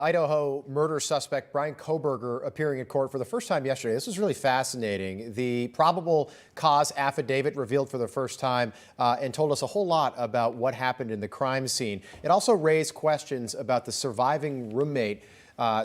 Idaho murder suspect Brian Kohberger appearing in court for the first time yesterday. This was really fascinating. The probable cause affidavit revealed for the first time and told us a whole lot about what happened in the crime scene. It also raised questions about the surviving roommate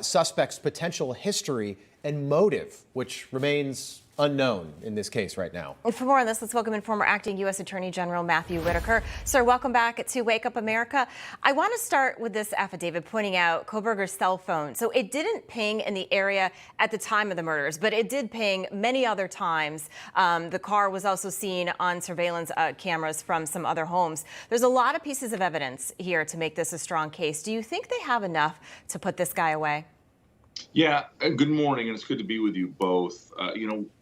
suspect's potential history and motive, which remains unknown in this case right now. And for more on this, let's welcome in former acting U.S. Attorney General Matthew Whitaker. Sir, welcome back to Wake Up America. I want to start with this affidavit pointing out Kohberger's cell phone. So it didn't ping in the area at the time of the murders, but it did ping many other times. The car was also seen on surveillance cameras from some other homes. There's a lot of pieces of evidence here to make this a strong case. Do you think they have enough to put this guy away? Yeah, good morning, and it's good to be with you both.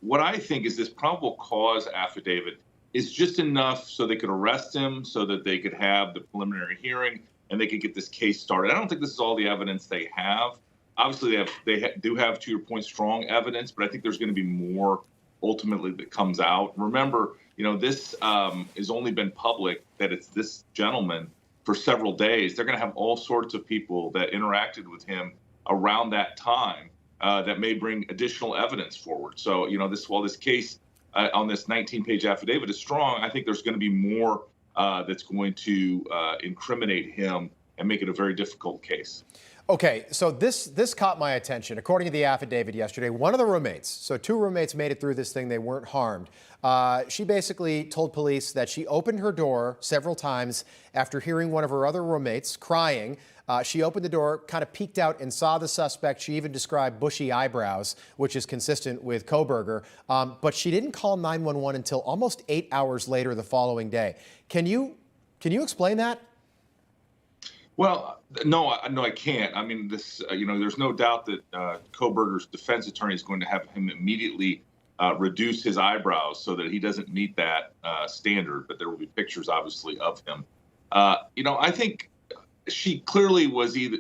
What I think is this probable cause affidavit is just enough so they could arrest him, so that they could have the preliminary hearing, and they could get this case started. I don't think this is all the evidence they have. Obviously, they do have, to your point, strong evidence, but I think there's going to be more ultimately that comes out. Remember, this has only been public that it's this gentleman for several days. They're going to have all sorts of people that interacted with him around that time that may bring additional evidence forward. So, while this case on this 19-page affidavit is strong, I think there's going to be more that's going to incriminate him and make it a very difficult case. Okay, so this caught my attention. According to the affidavit yesterday, one of the roommates, so two roommates made it through this thing, they weren't harmed. She basically told police that she opened her door several times after hearing one of her other roommates crying. She opened the door, kind of peeked out and saw the suspect. She even described bushy eyebrows, which is consistent with Kohberger. But she didn't call 911 until almost 8 hours later the following day. Can you explain that? Well, no, I can't. I mean, there's no doubt that Kohberger's defense attorney is going to have him immediately reduce his eyebrows so that he doesn't meet that standard. But there will be pictures, obviously, of him. I think she clearly was either,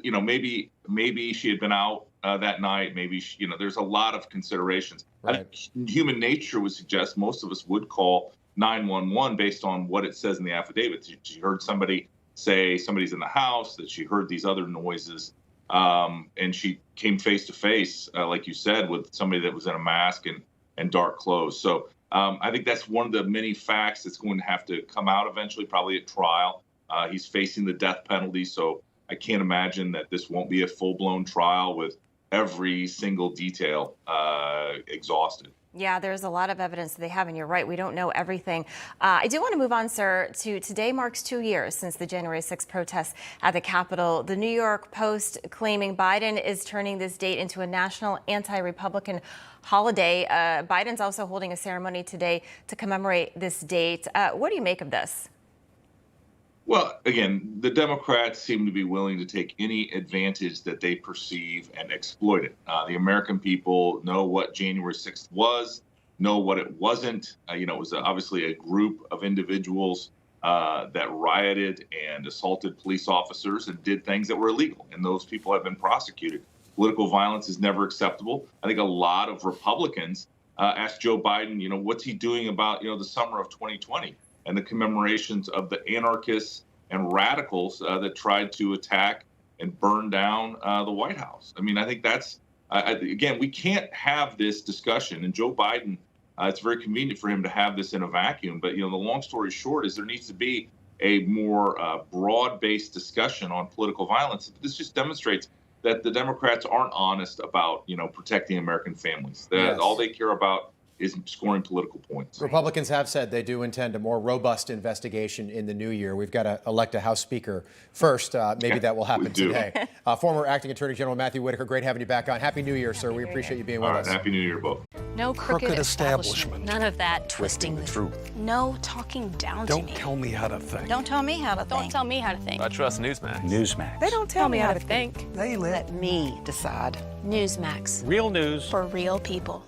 maybe she had been out that night. Maybe, there's a lot of considerations. Right. I think human nature would suggest most of us would call 911 based on what it says in the affidavit. She heard somebody say somebody's in the house, that she heard these other noises, and she came face to face, like you said, with somebody that was in a mask and dark clothes. So I think that's one of the many facts that's going to have to come out eventually, probably at trial. He's facing the death penalty, so I can't imagine that this won't be a full-blown trial with every single detail exhausted. Yeah, there's a lot of evidence that they have, and you're right, we don't know everything. I do want to move on, sir, to today marks 2 years since the January 6th protests at the Capitol. The New York Post claiming Biden is turning this date into a national anti-Republican holiday. Biden's also holding a ceremony today to commemorate this date. What do you make of this? Well, again, the Democrats seem to be willing to take any advantage that they perceive and exploit it. The American people know what January 6th was, know what it wasn't. It was obviously a group of individuals that rioted and assaulted police officers and did things that were illegal, and those people have been prosecuted. Political violence is never acceptable. I think a lot of Republicans asked Joe Biden, what's he doing about, the summer of 2020? And the commemorations of the anarchists and radicals that tried to attack and burn down the White House. I mean, I think that's, again, we can't have this discussion. And Joe Biden, it's very convenient for him to have this in a vacuum. But, the long story short is there needs to be a more broad-based discussion on political violence. This just demonstrates that the Democrats aren't honest about, protecting American families. Yes. All they care about is scoring political points. Republicans have said they do intend a more robust investigation in the new year. We've got to elect a House Speaker first. Maybe that will happen today. Former Acting Attorney General Matthew Whitaker, great having you back on. Happy New Year, sir. We appreciate you being with us. Happy New Year, both. No crooked establishment. None of that twisting the truth. No talking down to me. Don't tell me how to think. Don't tell me how to think. Don't tell me how to think. I trust Newsmax. Newsmax. They don't tell me how to think. They let me decide. Newsmax. Real news for real people.